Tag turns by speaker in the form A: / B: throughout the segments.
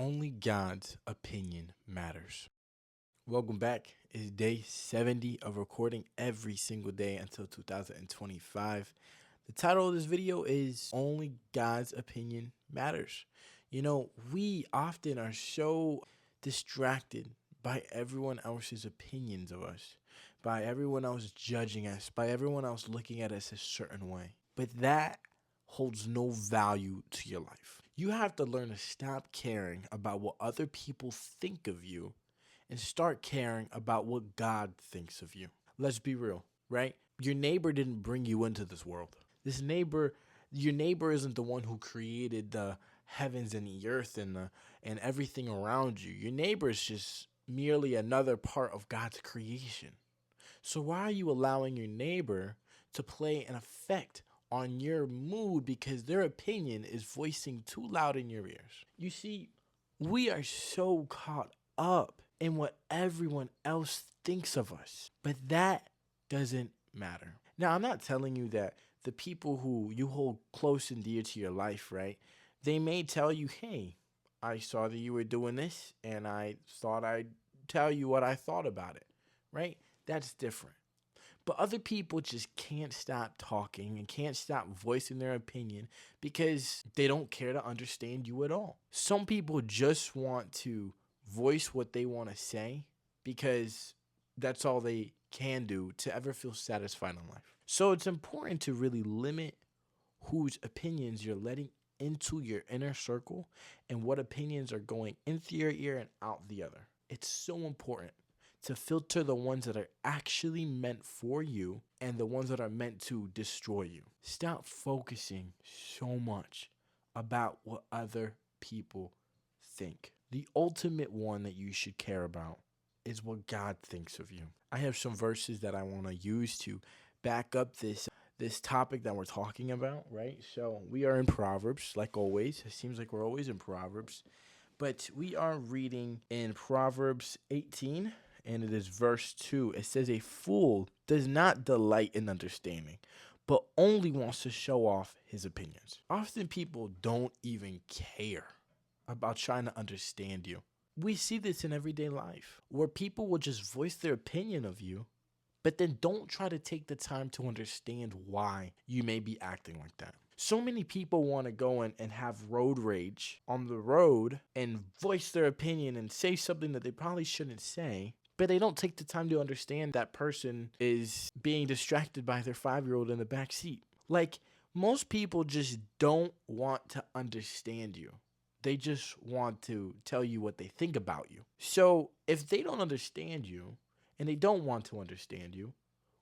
A: Only God's opinion matters. Welcome back. It's day 70 of recording every single day until 2025. The title of this video is Only God's Opinion Matters. We often are so distracted by everyone else's opinions of us, by everyone else judging us, by everyone else looking at us a certain way. But that holds no value to your life. You have to learn to stop caring about what other people think of you and start caring about what God thinks of you. Let's be real, right? Your neighbor didn't bring you into this world. Your neighbor isn't the one who created the heavens and the earth and everything around you. Your neighbor is just merely another part of God's creation. So why are you allowing your neighbor to play an effect on your mood because their opinion is voicing too loud in your ears? You see, we are so caught up in what everyone else thinks of us, but that doesn't matter. Now, I'm not telling you that the people who you hold close and dear to your life, right? They may tell you, hey, I saw that you were doing this and I thought I'd tell you what I thought about it, right? That's different. But other people just can't stop talking and can't stop voicing their opinion because they don't care to understand you at all. Some people just want to voice what they want to say because that's all they can do to ever feel satisfied in life. So it's important to really limit whose opinions you're letting into your inner circle and what opinions are going into your ear and out the other. It's so important to filter the ones that are actually meant for you and the ones that are meant to destroy you. Stop focusing so much about what other people think. The ultimate one that you should care about is what God thinks of you. I have some verses that I want to use to back up this topic that we're talking about, right? So we are in Proverbs, like always. It seems like we're always in Proverbs. But we are reading in Proverbs 18, and it is verse 2. It says, "A fool does not delight in understanding, but only wants to show off his opinions." Often people don't even care about trying to understand you. We see this in everyday life, where people will just voice their opinion of you, but then don't try to take the time to understand why you may be acting like that. So many people want to go in and have road rage on the road and voice their opinion and say something that they probably shouldn't say, but they don't take the time to understand that person is being distracted by their 5-year-old in the back seat. Like, most people just don't want to understand you. They just want to tell you what they think about you. So if they don't understand you and they don't want to understand you,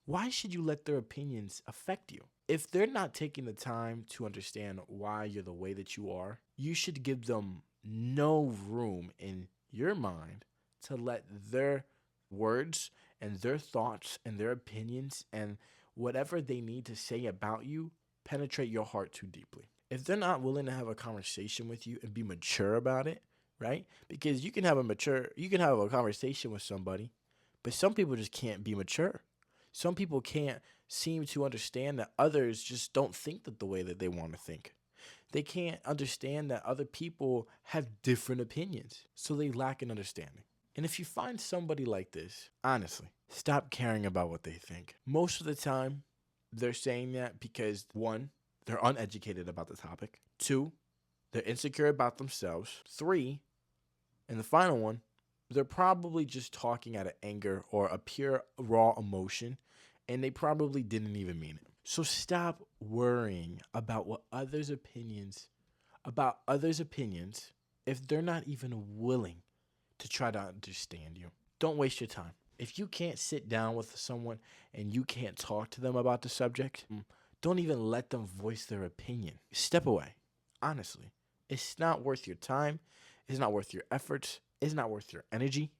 A: why should you let their opinions affect you? If they're not taking the time to understand why you're the way that you are, you should give them no room in your mind to let their words and their thoughts and their opinions and whatever they need to say about you penetrate your heart too deeply. If they're not willing to have a conversation with you and be mature about it, right? Because you can have a conversation with somebody, but some people just can't be mature. Some people can't seem to understand that others just don't think that the way that they want to think. They can't understand that other people have different opinions, so they lack an understanding. And if you find somebody like this, honestly, stop caring about what they think. Most of the time, they're saying that because, one, they're uneducated about the topic. 2, they're insecure about themselves. 3, and the final one, they're probably just talking out of anger or a pure raw emotion, and they probably didn't even mean it. So stop worrying about others' opinions if they're not even willing to try to understand you. Don't waste your time. If you can't sit down with someone and you can't talk to them about the subject, don't even let them voice their opinion. Step away. Honestly, it's not worth your time. It's not worth your efforts. It's not worth your energy.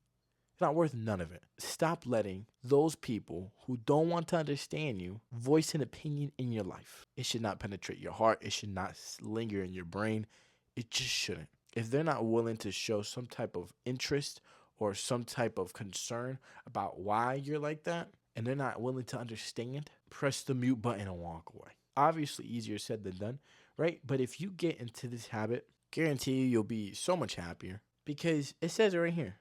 A: It's not worth none of it. Stop letting those people who don't want to understand you voice an opinion in your life. It should not penetrate your heart. It should not linger in your brain. It just shouldn't. If they're not willing to show some type of interest or some type of concern about why you're like that, and they're not willing to understand, press the mute button and walk away. Obviously easier said than done, right? But if you get into this habit, guarantee you'll be so much happier. Because it says it right here.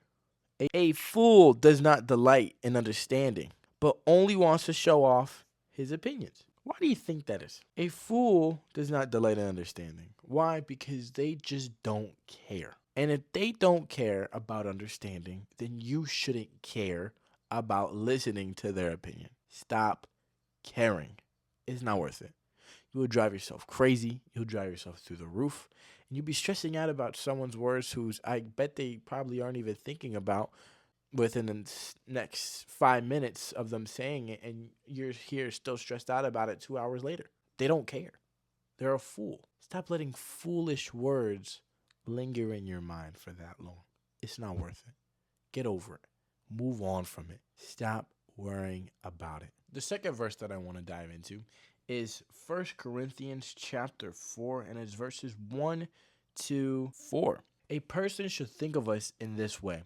A: A fool does not delight in understanding, but only wants to show off his opinions. Why do you think that is? A fool does not delight in understanding. Why? Because they just don't care. And if they don't care about understanding, then you shouldn't care about listening to their opinion. Stop caring. It's not worth it. You will drive yourself crazy. You'll drive yourself through the roof. And you'll be stressing out about someone's words whose I bet they probably aren't even thinking about within the next 5 minutes of them saying it. And you're here still stressed out about it 2 hours later. They don't care. They're a fool. Stop letting foolish words linger in your mind for that long. It's not worth it. Get over it. Move on from it. Stop worrying about it. The second verse that I want to dive into is 1 Corinthians chapter 4, and it's verses 1 to 4. A person should think of us in this way: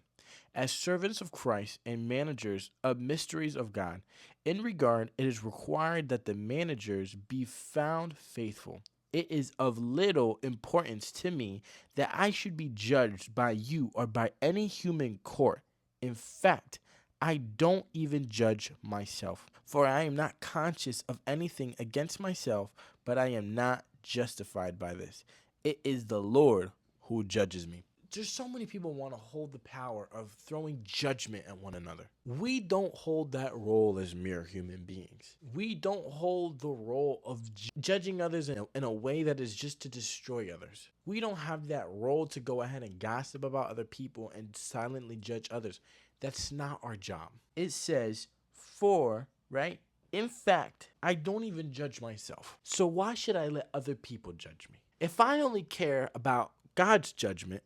A: as servants of Christ and managers of mysteries of God. In regard, it is required that the managers be found faithful. It is of little importance to me that I should be judged by you or by any human court. In fact, I don't even judge myself, for I am not conscious of anything against myself, but I am not justified by this. It is the Lord who judges me. There's so many people want to hold the power of throwing judgment at one another. We don't hold that role as mere human beings. We don't hold the role of judging others in a way that is just to destroy others. We don't have that role to go ahead and gossip about other people and silently judge others. That's not our job. It says, right? In fact, I don't even judge myself. So why should I let other people judge me? If I only care about God's judgment,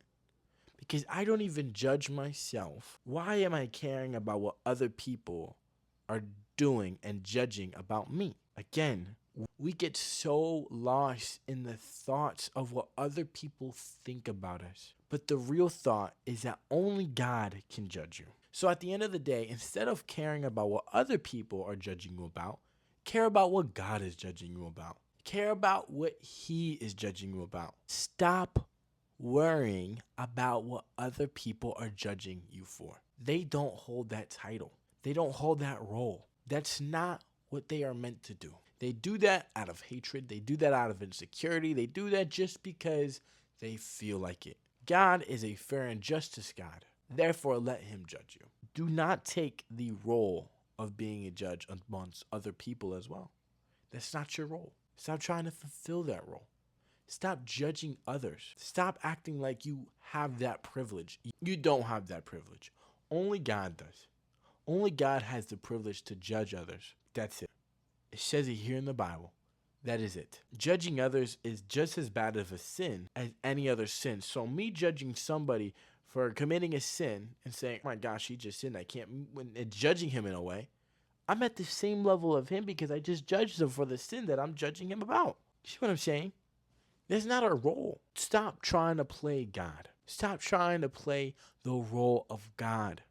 A: because I don't even judge myself, why am I caring about what other people are doing and judging about me? Again, we get so lost in the thoughts of what other people think about us. But the real thought is that only God can judge you. So at the end of the day, instead of caring about what other people are judging you about, care about what God is judging you about. Care about what He is judging you about. Stop worrying about what other people are judging you for. They don't hold that title. They don't hold that role. That's not what they are meant to do. They do that out of hatred. They do that out of insecurity. They do that just because they feel like it. God is a fair and justice God. Therefore, let Him judge you. Do not take the role of being a judge amongst other people as well. That's not your role. Stop trying to fulfill that role. Stop judging others. Stop acting like you have that privilege. You don't have that privilege. Only God does. Only God has the privilege to judge others. That's it. It says it here in the Bible. That is it. Judging others is just as bad of a sin as any other sin. So me judging somebody for committing a sin and saying, oh my gosh, he just sinned, I can't, and judging him in a way, I'm at the same level of him because I just judged him for the sin that I'm judging him about. You see what I'm saying? That's not our role. Stop trying to play God. Stop trying to play the role of God.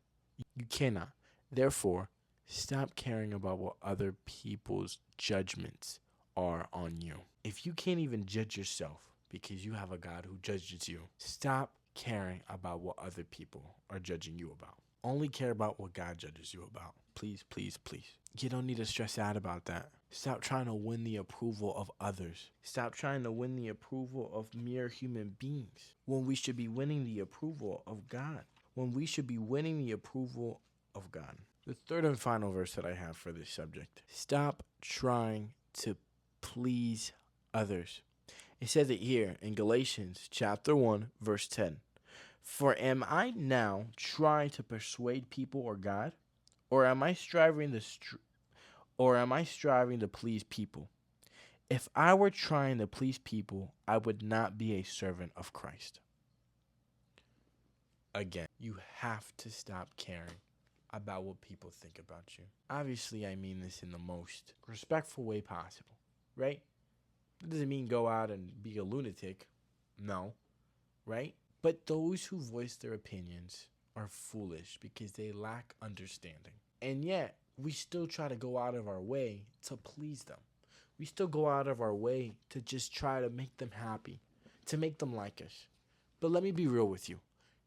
A: You cannot. Therefore, stop caring about what other people's judgments are on you. If you can't even judge yourself because you have a God who judges you, stop caring about what other people are judging you about. Only care about what God judges you about. Please, please, please. You don't need to stress out about that. Stop trying to win the approval of others. Stop trying to win the approval of mere human beings when we should be winning the approval of God. When we should be winning the approval of God. The third and final verse that I have for this subject. Stop trying to please others. It says it here in Galatians chapter 1, verse 10. For am I now trying to persuade people or God? Or am I striving to please people? If I were trying to please people, I would not be a servant of Christ. Again, you have to stop caring about what people think about you. Obviously, I mean this in the most respectful way possible, right? It doesn't mean go out and be a lunatic. No, right? But those who voice their opinions are foolish because they lack understanding. And yet, we still try to go out of our way to please them. We still go out of our way to just try to make them happy, to make them like us. But let me be real with you.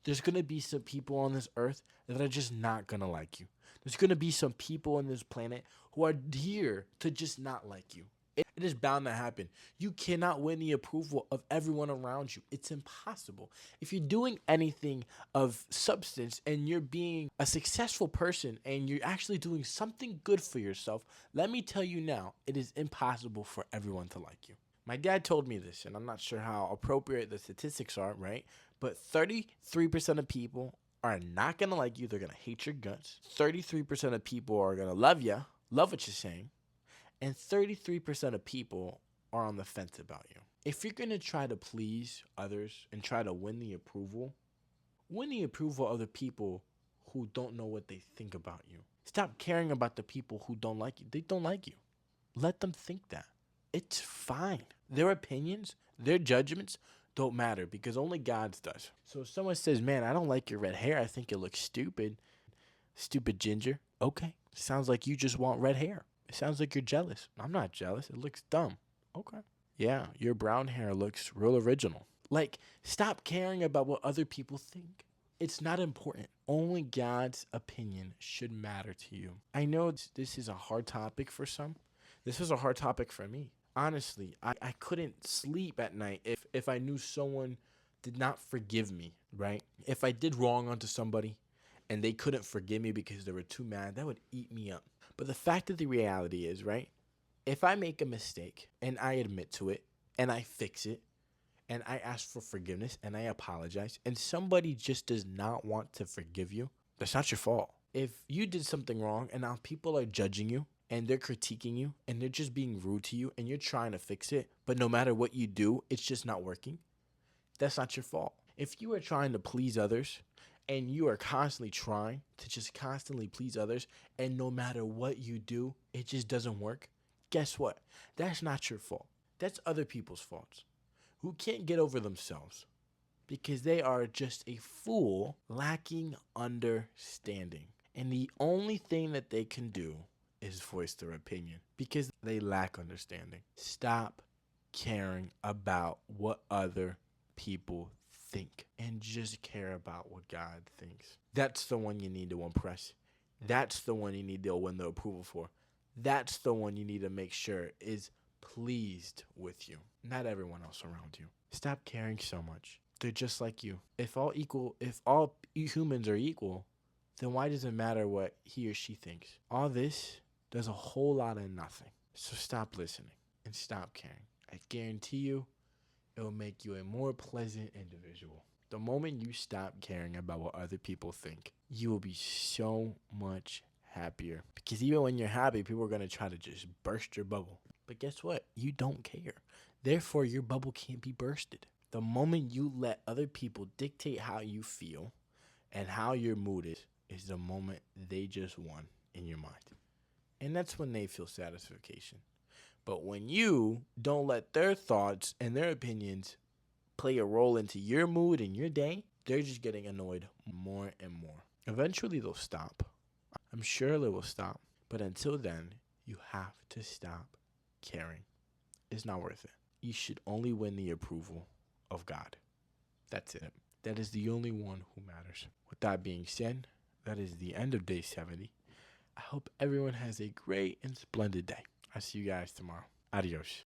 A: There's going to be some people on this earth that are just not going to like you. There's going to be some people on this planet who are here to just not like you. It is bound to happen. You cannot win the approval of everyone around you. It's impossible. If you're doing anything of substance and you're being a successful person and you're actually doing something good for yourself, let me tell you now, it is impossible for everyone to like you. My dad told me this, and I'm not sure how appropriate the statistics are, right? But 33% of people are not going to like you. They're going to hate your guts. 33% of people are going to love you, love what you're saying. And 33% of people are on the fence about you. If you're going to try to please others and try to win the approval of the people who don't know what they think about you. Stop caring about the people who don't like you. They don't like you. Let them think that. It's fine. Their opinions, their judgments don't matter because only God's does. So if someone says, man, I don't like your red hair. I think it looks stupid. Stupid ginger. Okay. Sounds like you just want red hair. It sounds like you're jealous. I'm not jealous. It looks dumb. Okay. Yeah, your brown hair looks real original. Like, stop caring about what other people think. It's not important. Only God's opinion should matter to you. I know this is a hard topic for some. This was a hard topic for me. Honestly, I couldn't sleep at night if I knew someone did not forgive me, right? If I did wrong onto somebody and they couldn't forgive me because they were too mad, that would eat me up. But the fact of the reality is, right, if I make a mistake and I admit to it and I fix it and I ask for forgiveness and I apologize and somebody just does not want to forgive you, that's not your fault. If you did something wrong and now people are judging you and they're critiquing you and they're just being rude to you and you're trying to fix it, but no matter what you do, it's just not working, that's not your fault. If you are trying to please others and you are constantly trying to just constantly please others, and no matter what you do, it just doesn't work, guess what? That's not your fault. That's other people's faults who can't get over themselves because they are just a fool lacking understanding. And the only thing that they can do is voice their opinion because they lack understanding. Stop caring about what other people think and just care about what God thinks. That's the one you need to impress. That's the one you need to win the approval for. That's the one you need to make sure is pleased with you, not everyone else around you. Stop caring so much. They're just like you. If all humans are equal, then why does it matter what he or she thinks? All this does a whole lot of nothing. So stop listening and stop caring. I guarantee you, it will make you a more pleasant individual. The moment you stop caring about what other people think, you will be so much happier. Because even when you're happy, people are going to try to just burst your bubble. But guess what? You don't care. Therefore, your bubble can't be bursted. The moment you let other people dictate how you feel and how your mood is the moment they just won in your mind. And that's when they feel satisfaction. But when you don't let their thoughts and their opinions play a role into your mood and your day, they're just getting annoyed more and more. Eventually, they'll stop. I'm sure they will stop. But until then, you have to stop caring. It's not worth it. You should only win the approval of God. That's it. That is the only one who matters. With that being said, that is the end of day 70. I hope everyone has a great and splendid day. I'll see you guys tomorrow. Adios.